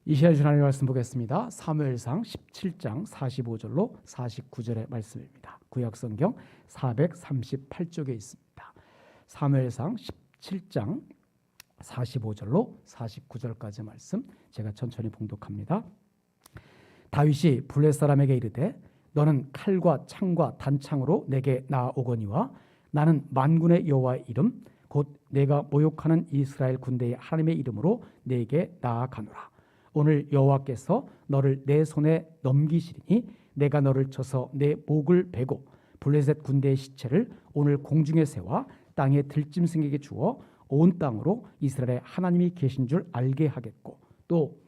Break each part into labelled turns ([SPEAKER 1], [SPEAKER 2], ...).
[SPEAKER 1] 이 시간 하나님의 말씀 보겠습니다. 사무엘상 17장 45절로 49절의 말씀입니다. 구약성경 438쪽에 있습니다. 사무엘상 17장 45절로 49절까지 말씀 제가 천천히 봉독합니다. 다윗이 블레 사람에게 이르되 너는 칼과 창과 단창으로 내게 나아오거니와 나는 만군의 여호와의 이름 곧 내가 모욕하는 이스라엘 군대의 하나님의 이름으로 내게 나아가노라. 오늘 여호와께서 너를 내 손에 넘기시리니 내가 너를 쳐서 내 목을 베고 블레셋 군대의 시체를 오늘 공중에 세워 땅에 들짐승에게 주어 온 땅으로 이스라엘의 하나님이 계신 줄 알게 하겠고 또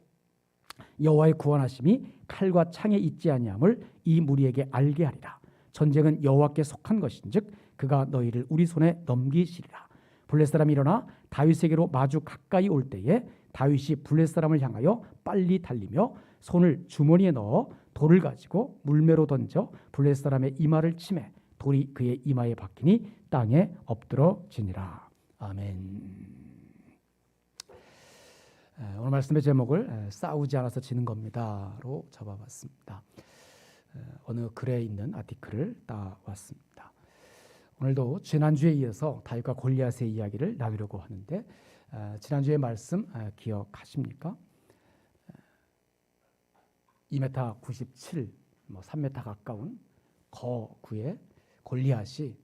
[SPEAKER 1] 여호와의 구원하심이 칼과 창에 있지 아니함을 이 무리에게 알게 하리라. 전쟁은 여호와께 속한 것인즉 그가 너희를 우리 손에 넘기시리라. 블레 사람이 일어나 다윗에게로 마주 가까이 올 때에 다윗이 블레 사람을 향하여 빨리 달리며 손을 주머니에 넣어 돌을 가지고 물매로 던져 블레 사람의 이마를 치매 돌이 그의 이마에 박히니 땅에 엎드러지니라. 아멘. 오늘 말씀의 제목을 싸우지 않아서 지는 겁니다로 잡아봤습니다. 어느 글에 있는 아티클을 따왔습니다. 오늘도 지난주에 이어서 다윗과 골리앗의 이야기를 나누려고 하는데 지난주의 말씀 기억하십니까? 2m 97, 3m 가까운 거구의 골리앗이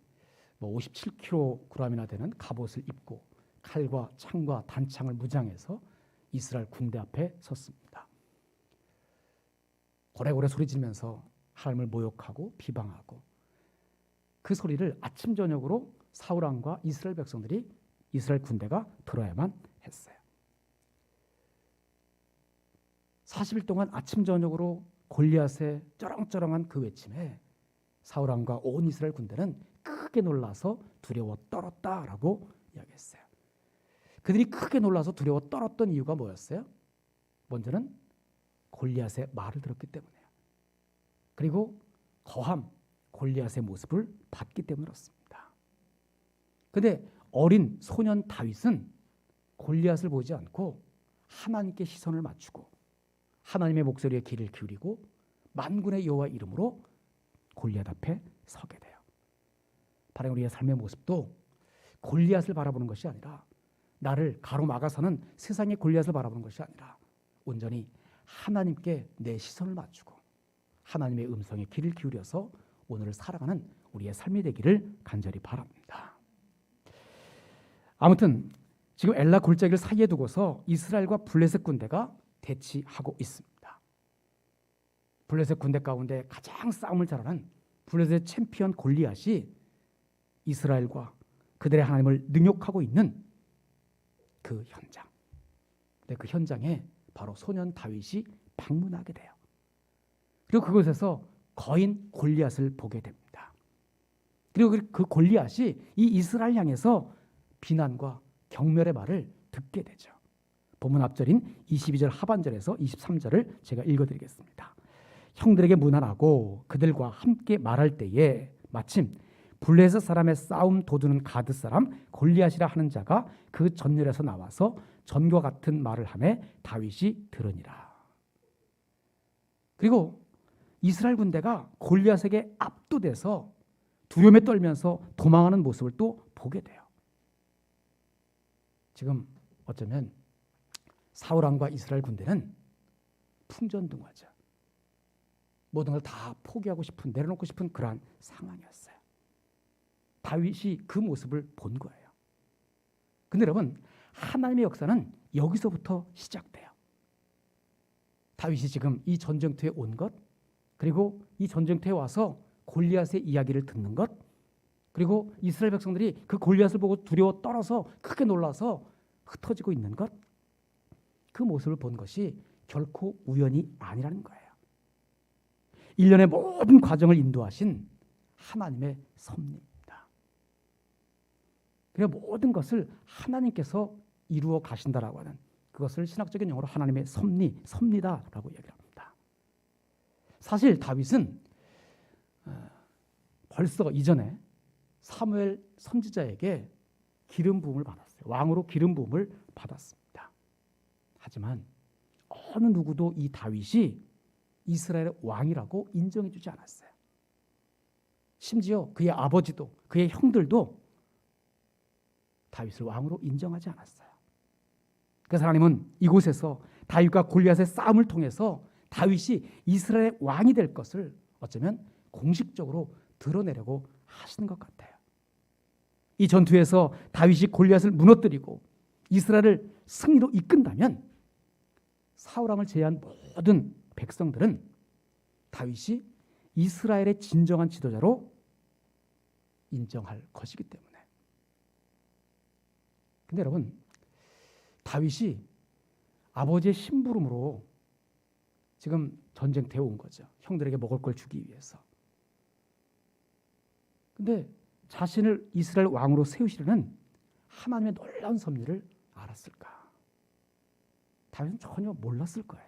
[SPEAKER 1] 57kg이나 되는 갑옷을 입고 칼과 창과 단창을 무장해서 이스라엘 군대 앞에 섰습니다. 고래고래 소리 지르면서 하나님을 모욕하고 비방하고 그 소리를 아침 저녁으로 사울 왕과 이스라엘 백성들이 이스라엘 군대가 들어야만 했어요. 40일 동안 아침 저녁으로 골리앗의 쩌렁쩌렁한 그 외침에 사울 왕과 온 이스라엘 군대는 크게 놀라서 두려워 떨었다라고 이야기했어요. 그들이 크게 놀라서 두려워 떨었던 이유가 뭐였어요? 먼저는 골리앗의 말을 들었기 때문이에요. 그리고 거함 골리앗의 모습을 봤기 때문이었습니다. 그런데 어린 소년 다윗은 골리앗을 보지 않고 하나님께 시선을 맞추고 하나님의 목소리에 귀를 기울이고 만군의 여호와 이름으로 골리앗 앞에 서게 돼요. 바로 우리의 삶의 모습도 골리앗을 바라보는 것이 아니라 나를 가로막아서는 세상의 골리앗을 바라보는 것이 아니라 온전히 하나님께 내 시선을 맞추고 하나님의 음성에 귀를 기울여서 오늘을 살아가는 우리의 삶이 되기를 간절히 바랍니다. 아무튼 지금 엘라 골짜기를 사이에 두고서 이스라엘과 블레셋 군대가 대치하고 있습니다. 블레셋 군대 가운데 가장 싸움을 잘하는 블레셋 챔피언 골리앗이 이스라엘과 그들의 하나님을 능욕하고 있는 그 현장. 근데 그 현장에 바로 소년 다윗이 방문하게 돼요. 그리고 그곳에서 거인 골리앗을 보게 됩니다. 그리고 그 골리앗이 이 이스라엘 향해서 비난과 경멸의 말을 듣게 되죠. 본문 앞절인 22절 하반절에서 23절을 제가 읽어드리겠습니다. 형들에게 문안하고 그들과 함께 말할 때에 마침 블레셋 사람의 싸움 도두는 가드 사람 골리앗이라 하는 자가 그 전열에서 나와서 전과 같은 말을 하매 다윗이 들으니라. 그리고 이스라엘 군대가 골리앗에게 압도돼서 두려움에 떨면서 도망하는 모습을 또 보게 돼요. 지금 어쩌면 사울 왕과 이스라엘 군대는 풍전등화죠. 모든 걸 다 포기하고 싶은 내려놓고 싶은 그러한 상황이었어요. 다윗이 그 모습을 본 거예요. 근데 여러분 하나님의 역사는 여기서부터 시작돼요. 다윗이 지금 이 전쟁터에 온 것 그리고 이 전쟁터에 와서 골리앗의 이야기를 듣는 것 그리고 이스라엘 백성들이 그 골리앗을 보고 두려워 떨어서 크게 놀라서 흩어지고 있는 것 그 모습을 본 것이 결코 우연이 아니라는 거예요. 일련의 모든 과정을 인도하신 하나님의 섭리입니다. 그리고 모든 것을 하나님께서 이루어 가신다라고 하는 그것을 신학적인 용어로 하나님의 섭리다라고 얘기합니다. 사실 다윗은 벌써 이전에 사무엘 선지자에게 기름 부음을 받았어요. 왕으로 기름 부음을 받았습니다. 하지만 어느 누구도 이 다윗이 이스라엘의 왕이라고 인정해 주지 않았어요. 심지어 그의 아버지도 그의 형들도 다윗을 왕으로 인정하지 않았어요. 그래서 하나님은 이곳에서 다윗과 골리앗의 싸움을 통해서 다윗이 이스라엘의 왕이 될 것을 어쩌면 공식적으로 드러내려고 하시는 것 같아요. 이 전투에서 다윗이 골리앗을 무너뜨리고 이스라엘을 승리로 이끈다면 사울 왕을 제외한 모든 백성들은 다윗이 이스라엘의 진정한 지도자로 인정할 것이기 때문에. 근데 여러분, 다윗이 아버지의 심부름으로 지금 전쟁터에 온 거죠. 형들에게 먹을 걸 주기 위해서. 근데 자신을 이스라엘 왕으로 세우시려는 하나님의 놀라운 섭리를 알았을까? 다윗은 전혀 몰랐을 거예요.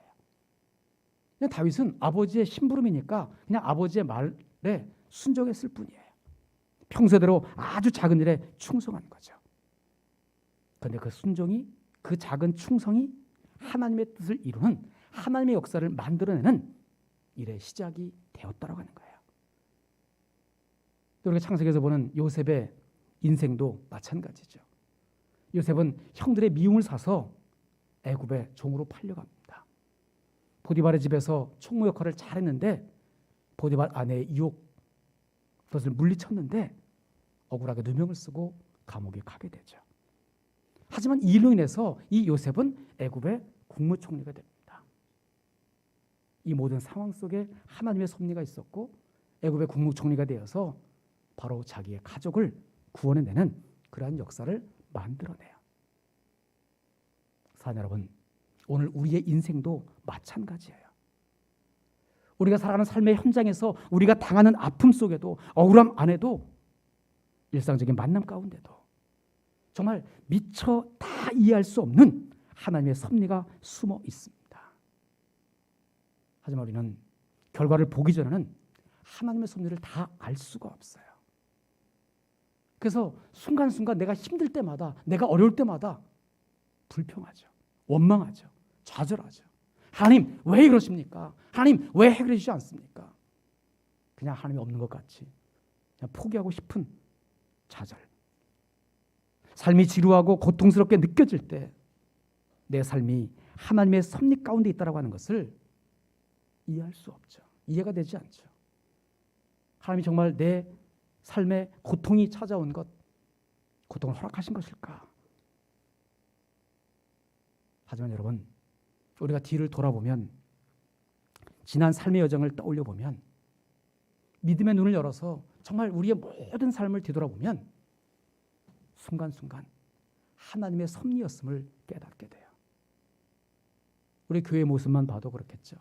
[SPEAKER 1] 그냥 다윗은 아버지의 심부름이니까 그냥 아버지의 말에 순종했을 뿐이에요. 평소대로 아주 작은 일에 충성한 거죠. 그런데 그 순종이, 그 작은 충성이 하나님의 뜻을 이루는, 하나님의 역사를 만들어내는 일의 시작이 되었다라고 하는 거예요. 우리가 창세기에서 보는 요셉의 인생도 마찬가지죠. 요셉은 형들의 미움을 사서 애굽의 종으로 팔려갑니다. 보디발의 집에서 총무 역할을 잘했는데 보디발 아내의 유혹, 그것을 물리쳤는데 억울하게 누명을 쓰고 감옥에 가게 되죠. 하지만 이 일로 인해서 이 요셉은 애굽의 국무총리가 됩니다. 이 모든 상황 속에 하나님의 섭리가 있었고 애굽의 국무총리가 되어서 바로 자기의 가족을 구원해내는 그러한 역사를 만들어내요. 사랑 여러분, 오늘 우리의 인생도 마찬가지예요. 우리가 살아가는 삶의 현장에서 우리가 당하는 아픔 속에도, 억울함 안에도, 일상적인 만남 가운데도 정말 미처 다 이해할 수 없는 하나님의 섭리가 숨어 있습니다. 하지만 우리는 결과를 보기 전에는 하나님의 섭리를 다 알 수가 없어요. 그래서 순간순간 내가 힘들 때마다, 내가 어려울 때마다 불평하죠. 원망하죠. 좌절하죠. 하나님 왜 그러십니까? 하나님 왜 해결해 주지 않습니까? 그냥 하나님이 없는 것 같이 그냥 포기하고 싶은 좌절. 삶이 지루하고 고통스럽게 느껴질 때 내 삶이 하나님의 섭리 가운데 있다라고 하는 것을 이해할 수 없죠. 이해가 되지 않죠. 하나님이 정말 내 삶에 고통이 찾아온 것, 고통을 허락하신 것일까? 하지만 여러분, 우리가 뒤를 돌아보면, 지난 삶의 여정을 떠올려 보면, 믿음의 눈을 열어서 정말 우리의 모든 삶을 뒤돌아보면 순간순간 하나님의 섭리였음을 깨닫게 돼요. 우리 교회 모습만 봐도 그렇겠죠.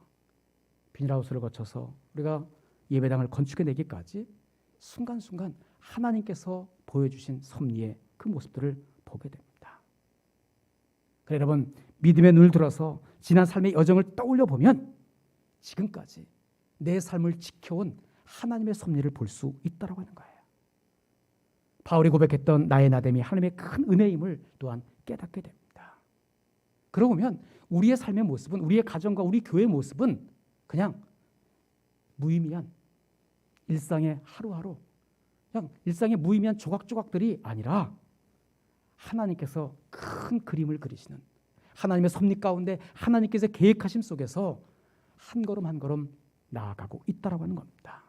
[SPEAKER 1] 비닐하우스를 거쳐서 우리가 예배당을 건축해내기까지 순간순간 하나님께서 보여주신 섭리의 그 모습들을 보게 됩니다. 그래 여러분, 믿음의 눈을 들어서 지난 삶의 여정을 떠올려 보면 지금까지 내 삶을 지켜온 하나님의 섭리를 볼 수 있다고 하는 거예요. 바울이 고백했던 나의 나됨이 하나님의 큰 은혜임을 또한 깨닫게 됩니다. 그러고 보면 우리의 삶의 모습은, 우리의 가정과 우리 교회의 모습은 그냥 무의미한 일상의 하루하루, 그냥 일상의 무의미한 조각조각들이 아니라 하나님께서 큰 그림을 그리시는, 하나님의 섭리 가운데 하나님께서 계획하심 속에서 한 걸음 한 걸음 나아가고 있다라고 하는 겁니다.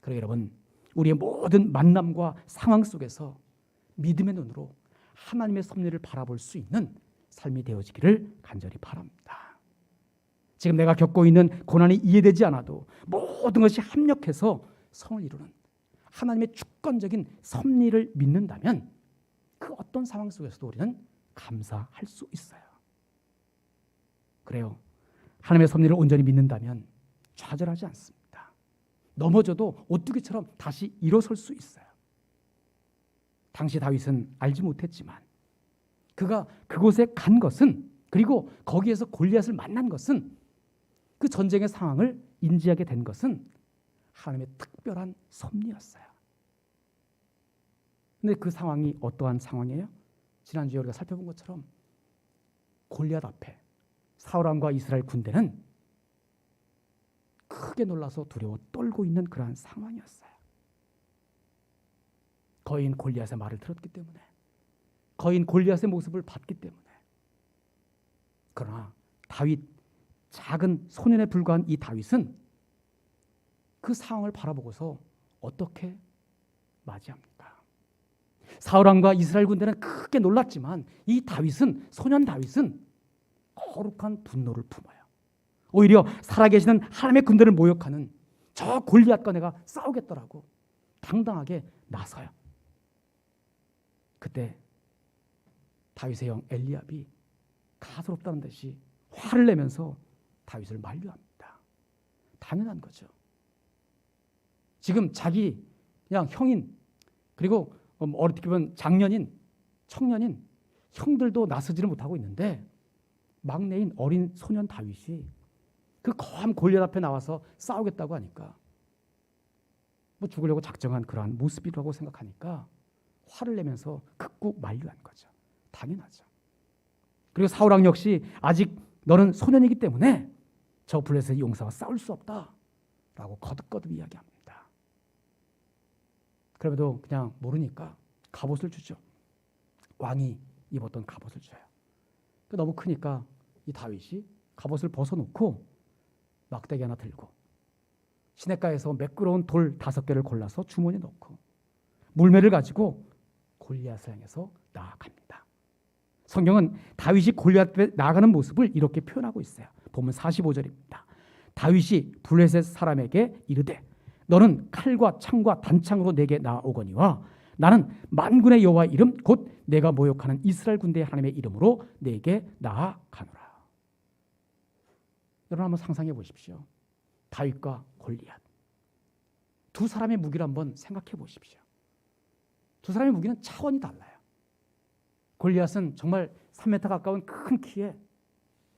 [SPEAKER 1] 그러기 여러분, 우리의 모든 만남과 상황 속에서 믿음의 눈으로 하나님의 섭리를 바라볼 수 있는 삶이 되어지기를 간절히 바랍니다. 지금 내가 겪고 있는 고난이 이해되지 않아도 모든 것이 합력해서 성을 이루는 하나님의 주권적인 섭리를 믿는다면 그 어떤 상황 속에서도 우리는 감사할 수 있어요. 그래요. 하나님의 섭리를 온전히 믿는다면 좌절하지 않습니다. 넘어져도 오뚜기처럼 다시 일어설 수 있어요. 당시 다윗은 알지 못했지만 그가 그곳에 간 것은, 그리고 거기에서 골리앗을 만난 것은, 그 전쟁의 상황을 인지하게 된 것은 하나님의 특별한 섭리였어요. 그런데 그 상황이 어떠한 상황이에요? 지난주에 우리가 살펴본 것처럼 골리앗 앞에 사울 왕과 이스라엘 군대는 크게 놀라서 두려워 떨고 있는 그러한 상황이었어요. 거인 골리앗의 말을 들었기 때문에, 거인 골리앗의 모습을 봤기 때문에. 그러나 다윗, 작은 소년에 불과한 이 다윗은 그 상황을 바라보고서 어떻게 맞이합니까? 사울 왕과 이스라엘 군대는 크게 놀랐지만 이 다윗은, 소년 다윗은 거룩한 분노를 품어요. 오히려 살아계시는 하나님의 군대를 모욕하는 저 골리앗과 내가 싸우겠더라고 당당하게 나서요. 그때 다윗의 형 엘리압이 가소롭다는 듯이 화를 내면서 다윗을 만류합니다. 당연한 거죠. 지금 자기 그냥 형인, 그리고 어떻게 보면 장년인, 청년인 형들도 나서지를 못하고 있는데 막내인 어린 소년 다윗이 그 거함 골리앗 앞에 나와서 싸우겠다고 하니까, 뭐 죽으려고 작정한 그러한 모습이라고 생각하니까 화를 내면서 극구 만류한 거죠. 당연하죠. 그리고 사울 왕 역시 아직 너는 소년이기 때문에 저 블레셋의 용사와 싸울 수 없다라고 거듭거듭 이야기합니다. 그래도 그냥 모르니까 갑옷을 주죠. 왕이 입었던 갑옷을 줘요. 너무 크니까 이 다윗이 갑옷을 벗어놓고 막대기 하나 들고 시냇가에서 매끄러운 돌 5개를 골라서 주머니에 넣고 물매를 가지고 골리앗을 향해서 나아갑니다. 성경은 다윗이 골리앗 앞에 나아가는 모습을 이렇게 표현하고 있어요. 보면 45절입니다. 다윗이 블레셋 사람에게 이르되 너는 칼과 창과 단창으로 내게 나아오거니와 나는 만군의 여호와의 이름 곧 내가 모욕하는 이스라엘 군대의 하나님의 이름으로 내게 나아가노라. 여러분 한번 상상해 보십시오. 다윗과 골리앗, 두 사람의 무기를 한번 생각해 보십시오. 두 사람의 무기는 차원이 달라요. 골리앗은 정말 3m 가까운 큰 키에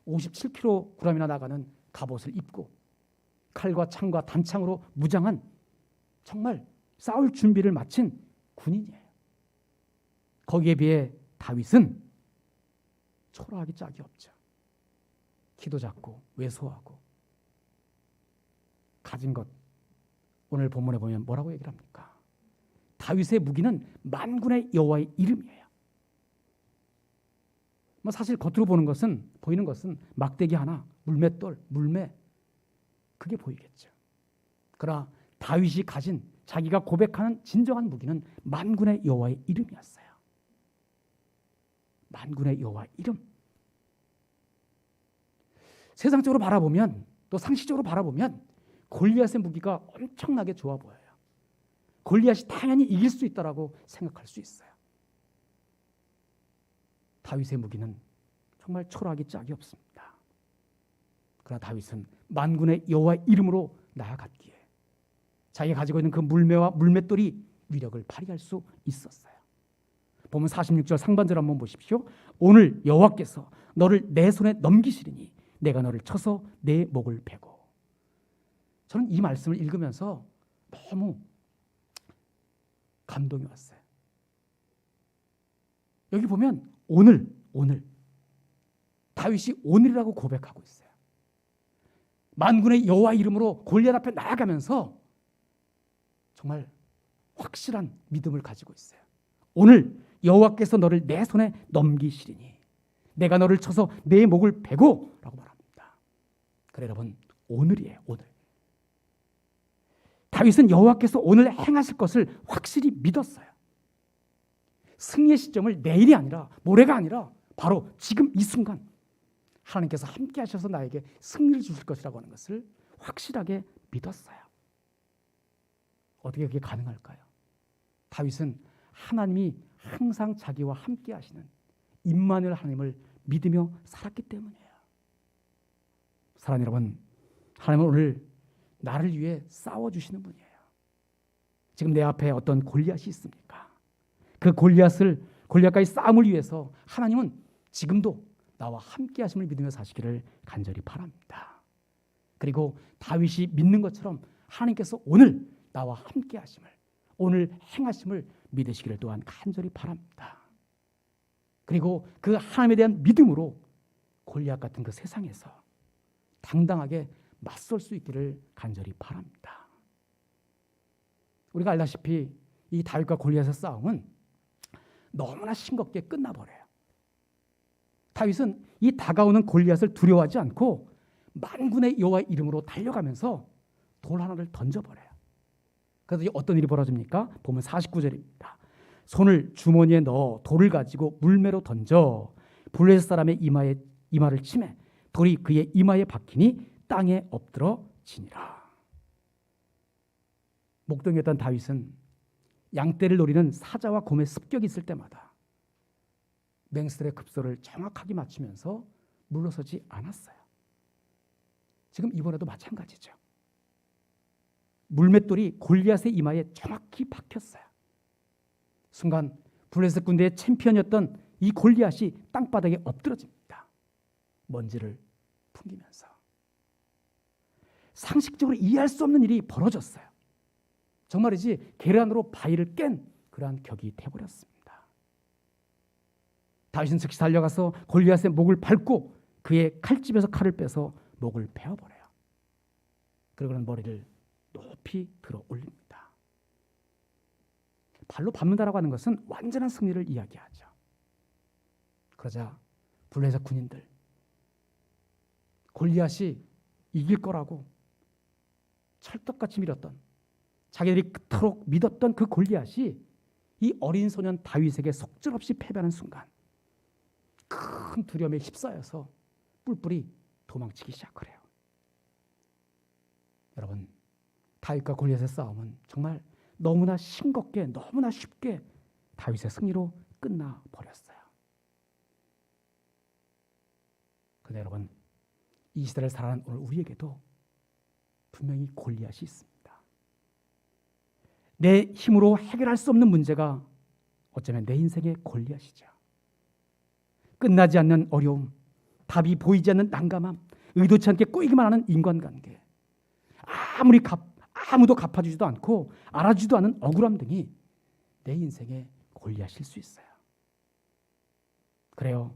[SPEAKER 1] 57kg이나 나가는 갑옷을 입고 칼과 창과 단창으로 무장한 정말 싸울 준비를 마친 군인이에요. 거기에 비해 다윗은 초라하기 짝이 없죠. 키도 작고 왜소하고 가진 것, 오늘 본문에 보면 뭐라고 얘기를 합니까? 다윗의 무기는 만군의 여호와의 이름이에요. 뭐 사실 겉으로 보이는 것은 막대기 하나, 물맷돌, 물매, 그게 보이겠죠. 그러나 다윗이 가진 자기가 고백하는 진정한 무기는 만군의 여호와의 이름이었어요. 만군의 여호와의 이름. 세상적으로 바라보면, 또 상식적으로 바라보면 골리앗의 무기가 엄청나게 좋아 보여요. 골리앗이 당연히 이길 수 있다라고 생각할 수 있어요. 다윗의 무기는 정말 초라하기 짝이 없습니다. 그러나 다윗은 만군의 여호와의 이름으로 나아갔기에 자기가 가지고 있는 그 물매와 물맷돌이 위력을 발휘할 수 있었어요. 보면 46절 상반절 한번 보십시오. 오늘 여호와께서 너를 내 손에 넘기시리니 내가 너를 쳐서 내 목을 베고. 저는 이 말씀을 읽으면서 너무 감동이 왔어요. 여기 보면 오늘 다윗이 오늘이라고 고백하고 있어요. 만군의 여호와 이름으로 골리앗 앞에 나아가면서 정말 확실한 믿음을 가지고 있어요. 오늘 여호와께서 너를 내 손에 넘기시리니 내가 너를 쳐서 내 목을 베고 라고 말합니다. 그래 여러분, 오늘이에요. 오늘. 다윗은 여호와께서 오늘 행하실 것을 확실히 믿었어요. 승리의 시점을 내일이 아니라 모레가 아니라 바로 지금 이 순간 하나님께서 함께 하셔서 나에게 승리를 주실 것이라고 하는 것을 확실하게 믿었어요. 어떻게 그게 가능할까요? 다윗은 하나님이 항상 자기와 함께 하시는 임마누엘 하나님을 믿으며 살았기 때문이에요. 사랑하는 여러분, 하나님은 오늘 나를 위해 싸워주시는 분이에요. 지금 내 앞에 어떤 골리앗이 있습니까? 그 골리앗과의 싸움을 위해서 하나님은 지금도 나와 함께 하심을 믿으며 사시기를 간절히 바랍니다. 그리고 다윗이 믿는 것처럼 하나님께서 오늘 나와 함께 하심을, 오늘 행하심을 믿으시기를 또한 간절히 바랍니다. 그리고 그 하나님에 대한 믿음으로 골리앗 같은 그 세상에서 당당하게 맞설 수 있기를 간절히 바랍니다. 우리가 알다시피 이 다윗과 골리앗의 싸움은 너무나 싱겁게 끝나버려요. 다윗은 이 다가오는 골리앗을 두려워하지 않고 만군의 여호와 이름으로 달려가면서 돌 하나를 던져버려요. 그래서 어떤 일이 벌어집니까? 보면 49절입니다. 손을 주머니에 넣어 돌을 가지고 물매로 던져 블레셋 사람의 이마를 치매 돌이 그의 이마에 박히니 땅에 엎드러 지니라. 목동이었던 다윗은 양떼를 노리는 사자와 곰의 습격이 있을 때마다 맹수들의 급소를 정확하게 맞추면서 물러서지 않았어요. 지금 이번에도 마찬가지죠. 물맷돌이 골리앗의 이마에 정확히 박혔어요. 순간 블레셋 군대의 챔피언이었던 이 골리앗이 땅바닥에 엎드러집니다. 먼지를 풍기면서. 상식적으로 이해할 수 없는 일이 벌어졌어요. 정말이지 계란으로 바위를 깬 그러한 격이 돼버렸습니다. 다윗은 즉시 달려가서 골리앗의 목을 밟고 그의 칼집에서 칼을 빼서 목을 베어버려요. 그러고는 머리를 높이 들어 올립니다. 발로 밟는다라고 하는 것은 완전한 승리를 이야기하죠. 그러자 블레셋 군인들 골리앗이 이길 거라고 철떡같이 밀었던 자기들이 그토록 믿었던 그 골리앗이 이 어린 소년 다윗에게 속절없이 패배하는 순간 큰 두려움에 휩싸여서 뿔뿔이 도망치기 시작을 해요. 여러분, 다윗과 골리앗의 싸움은 정말 너무나 싱겁게 너무나 쉽게 다윗의 승리로 끝나버렸어요. 그런데 여러분, 이 시대를 살아가는 오늘 우리에게도 분명히 골리앗이 있습니다. 내 힘으로 해결할 수 없는 문제가 어쩌면 내 인생의 골리앗이죠. 끝나지 않는 어려움, 답이 보이지 않는 난감함, 의도치 않게 꼬이기만 하는 인간관계, 아무도 갚아주지도 않고 알아주지도 않은 억울함 등이 내 인생의 골리앗일 수 있어요. 그래요.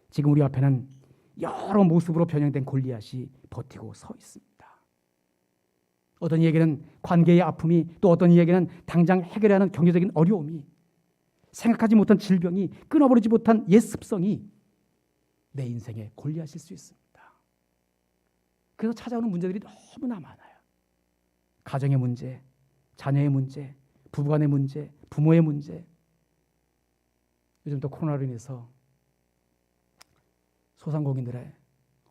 [SPEAKER 1] 지금 우리 앞에는 여러 모습으로 변형된 골리앗이 버티고 서 있습니다. 어떤 이에게는 관계의 아픔이, 또 어떤 이에게는 당장 해결해야 하는 경제적인 어려움이, 생각하지 못한 질병이, 끊어버리지 못한 옛 습성이 내 인생의 골리앗일 수 있습니다. 그래서 찾아오는 문제들이 너무나 많아요. 가정의 문제, 자녀의 문제, 부부간의 문제, 부모의 문제, 요즘 또 코로나로 인해서 소상공인들의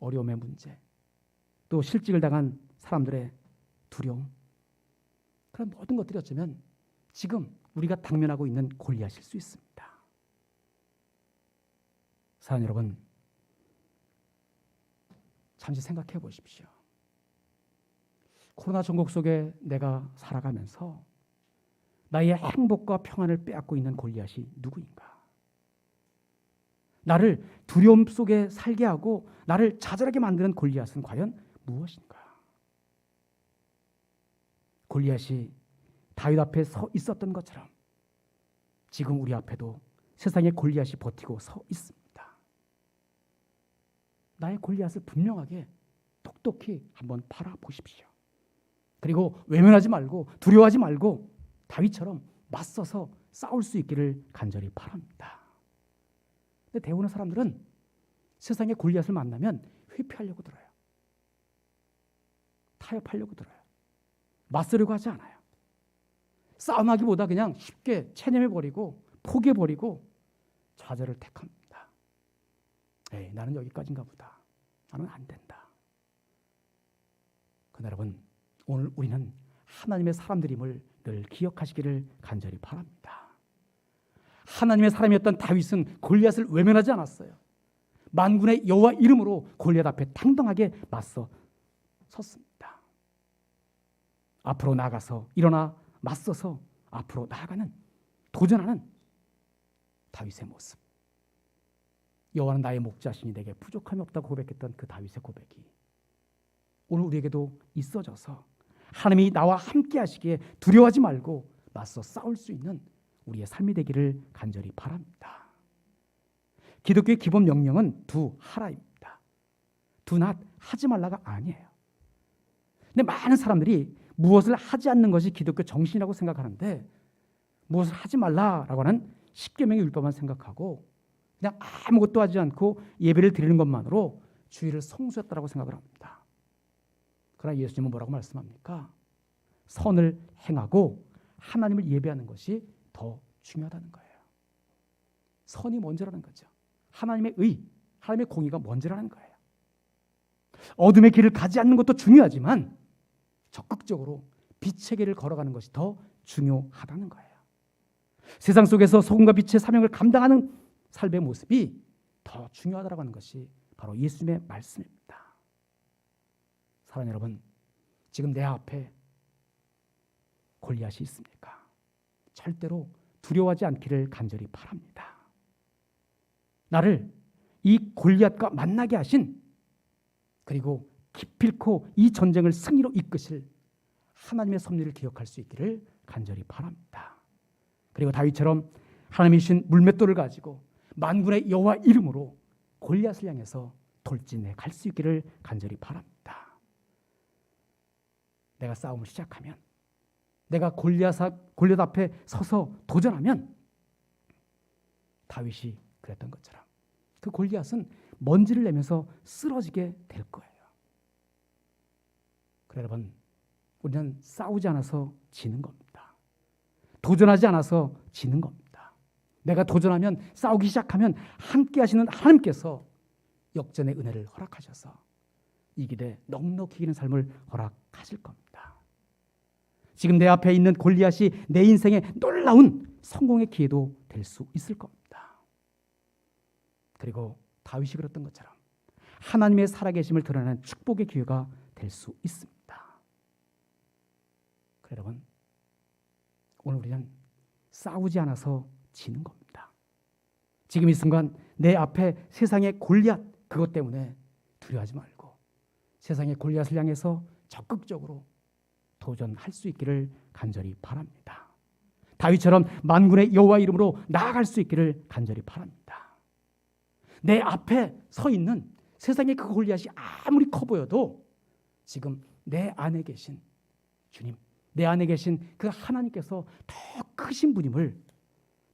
[SPEAKER 1] 어려움의 문제, 또 실직을 당한 사람들의 두려움, 그런 모든 것들이 어쩌면 지금 우리가 당면하고 있는 골리앗일 수 있습니다. 사랑하는 여러분, 잠시 생각해 보십시오. 코로나 전국 속에 내가 살아가면서 나의 행복과 평안을 빼앗고 있는 골리앗이 누구인가? 나를 두려움 속에 살게 하고 나를 좌절하게 만드는 골리앗은 과연 무엇인가? 골리앗이 다윗 앞에 서 있었던 것처럼 지금 우리 앞에도 세상의 골리앗이 버티고 서 있습니다. 나의 골리앗을 분명하게 똑똑히 한번 바라보십시오. 그리고 외면하지 말고 두려워하지 말고 다윗처럼 맞서서 싸울 수 있기를 간절히 바랍니다. 근데 대부분의 사람들은 세상의 골리앗을 만나면 회피하려고 들어요. 타협하려고 들어요. 맞서려고 하지 않아요. 싸움하기보다 그냥 쉽게 체념해버리고 포기해버리고 좌절을 택합니다. 에이, 나는 여기까지인가 보다. 나는 안 된다. 그러나 여러분, 오늘 우리는 하나님의 사람들임을 늘 기억하시기를 간절히 바랍니다. 하나님의 사람이었던 다윗은 골리앗을 외면하지 않았어요. 만군의 여호와 이름으로 골리앗 앞에 당당하게 맞서 섰습니다. 앞으로 나가서 일어나 맞서서 앞으로 나아가는, 도전하는 다윗의 모습. 여호와는 나의 목자시니 내게 부족함이 없다고 고백했던 그 다윗의 고백이 오늘 우리에게도 있어져서 하나님이 나와 함께 하시기에 두려워하지 말고 맞서 싸울 수 있는 우리의 삶이 되기를 간절히 바랍니다. 기독교의 기본 명령은 두 하라입니다. do not, 하지 말라가 아니에요. 근데 많은 사람들이 무엇을 하지 않는 것이 기독교 정신이라고 생각하는데 무엇을 하지 말라라고 하는 십계명의 율법만 생각하고 그냥 아무것도 하지 않고 예배를 드리는 것만으로 주의를 성수했다라고 생각을 합니다. 그러나 예수님은 뭐라고 말씀합니까? 선을 행하고 하나님을 예배하는 것이 더 중요하다는 거예요. 선이 먼저라는 거죠. 하나님의 의, 하나님의 공의가 먼저라는 거예요. 어둠의 길을 가지 않는 것도 중요하지만 적극적으로 빛의 길을 걸어가는 것이 더 중요하다는 거예요. 세상 속에서 소금과 빛의 사명을 감당하는 삶의 모습이 더 중요하다고 하는 것이 바로 예수님의 말씀입니다. 사랑하는 여러분, 지금 내 앞에 골리앗이 있습니까? 절대로 두려워하지 않기를 간절히 바랍니다. 나를 이 골리앗과 만나게 하신, 그리고 기필코 이 전쟁을 승리로 이끄실 하나님의 섭리를 기억할 수 있기를 간절히 바랍니다. 그리고 다윗처럼 하나님이 주신 물맷돌을 가지고 만군의 여호와 이름으로 골리앗을 향해서 돌진해 갈 수 있기를 간절히 바랍니다. 내가 싸움을 시작하면, 내가 골리앗 앞에 서서 도전하면 다윗이 그랬던 것처럼 그 골리앗은 먼지를 내면서 쓰러지게 될 거예요. 그래 여러분, 우리는 싸우지 않아서 지는 겁니다. 도전하지 않아서 지는 겁니다. 내가 도전하면, 싸우기 시작하면 함께 하시는 하나님께서 역전의 은혜를 허락하셔서 이기되 넉넉히 이기는 삶을 허락하실 겁니다. 지금 내 앞에 있는 골리앗이 내 인생의 놀라운 성공의 기회도 될 수 있을 겁니다. 그리고 다윗이 그랬던 것처럼 하나님의 살아계심을 드러내는 축복의 기회가 될 수 있습니다. 그래 여러분, 오늘 우리는 싸우지 않아서 지는 겁니다. 지금 이 순간 내 앞에 세상의 골리앗, 그것 때문에 두려워하지 말고 세상의 골리앗을 향해서 적극적으로 도전할 수 있기를 간절히 바랍니다. 다윗처럼 만군의 여호와 이름으로 나아갈 수 있기를 간절히 바랍니다. 내 앞에 서 있는 세상의 그 골리앗이 아무리 커 보여도 지금 내 안에 계신 주님, 내 안에 계신 그 하나님께서 더 크신 분임을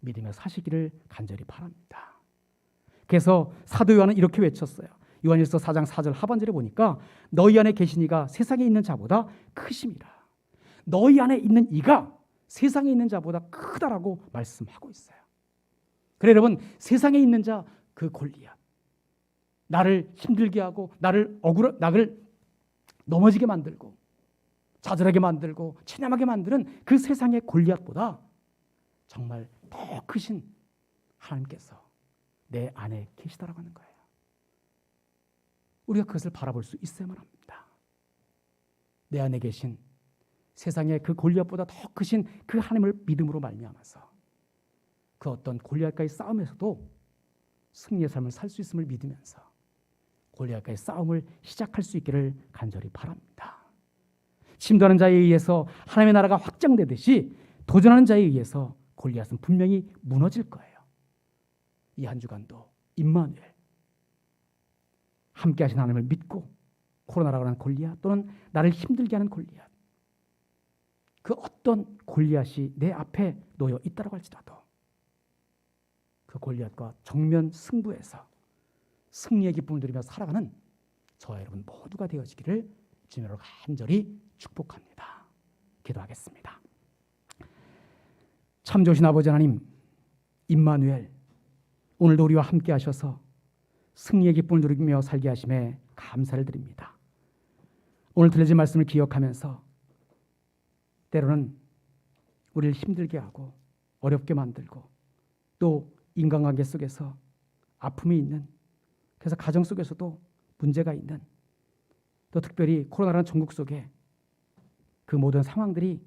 [SPEAKER 1] 믿으며 사시기를 간절히 바랍니다. 그래서 사도 요한은 이렇게 외쳤어요. 요한일서 4장 4절 하반절에 보니까 너희 안에 계신 이가 세상에 있는 자보다 크심이라. 너희 안에 있는 이가 세상에 있는 자보다 크다라고 말씀하고 있어요. 그래 여러분, 세상에 있는 자, 그 골리앗, 나를 힘들게 하고 나를 넘어지게 만들고 좌절하게 만들고 체념하게 만드는 그 세상의 골리앗보다 정말 더 크신 하나님께서 내 안에 계시다라고 하는 거예요. 우리가 그것을 바라볼 수 있어야만 합니다. 내 안에 계신 세상의 그 골리앗보다 더 크신 그 하나님을 믿음으로 말미암아서 그 어떤 골리앗과의 싸움에서도 승리의 삶을 살 수 있음을 믿으면서 골리앗과의 싸움을 시작할 수 있기를 간절히 바랍니다. 침도하는 자에 의해서 하나님의 나라가 확장되듯이 도전하는 자에 의해서 골리앗은 분명히 무너질 거예요. 이 한 주간도 임마누엘, 함께 하신 하나님을 믿고 코로나라고 하는 골리앗 또는 나를 힘들게 하는 골리앗, 그 어떤 골리앗이 내 앞에 놓여 있다고 할지라도 그 골리앗과 정면 승부해서 승리의 기쁨을 누리며 살아가는 저와 여러분 모두가 되어지기를 주님으로 간절히 축복합니다. 기도하겠습니다. 참 좋으신 아버지 하나님, 임마누엘, 오늘도 우리와 함께 하셔서 승리의 기쁨을 누리며 살게 하심에 감사를 드립니다. 오늘 들려진 말씀을 기억하면서 때로는 우리를 힘들게 하고 어렵게 만들고 또 인간관계 속에서 아픔이 있는, 그래서 가정 속에서도 문제가 있는, 또 특별히 코로나라는 전국 속에 그 모든 상황들이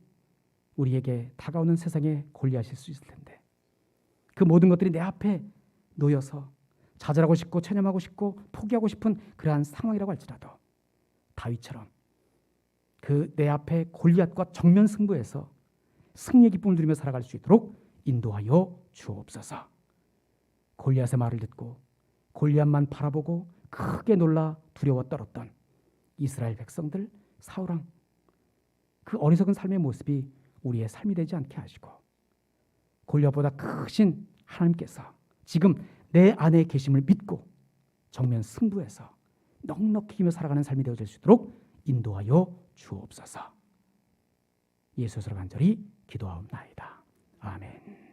[SPEAKER 1] 우리에게 다가오는 세상에 골리앗일 수 있을 텐데 그 모든 것들이 내 앞에 놓여서 좌절하고 싶고 체념하고 싶고 포기하고 싶은 그러한 상황이라고 할지라도 다윗처럼 그 내 앞에 골리앗과 정면 승부해서 승리의 기쁨을 누리며 살아갈 수 있도록 인도하여 주옵소서. 골리앗의 말을 듣고 골리앗만 바라보고 크게 놀라 두려워 떨었던 이스라엘 백성들, 사울왕, 그 어리석은 삶의 모습이 우리의 삶이 되지 않게 하시고 골리앗보다 크신 하나님께서 지금 내 안에 계심을 믿고 정면 승부해서 넉넉히 이기며 살아가는 삶이 되어질 수 있도록 인도하여 주옵소서. 예수스로 간절히 기도하옵나이다. 아멘.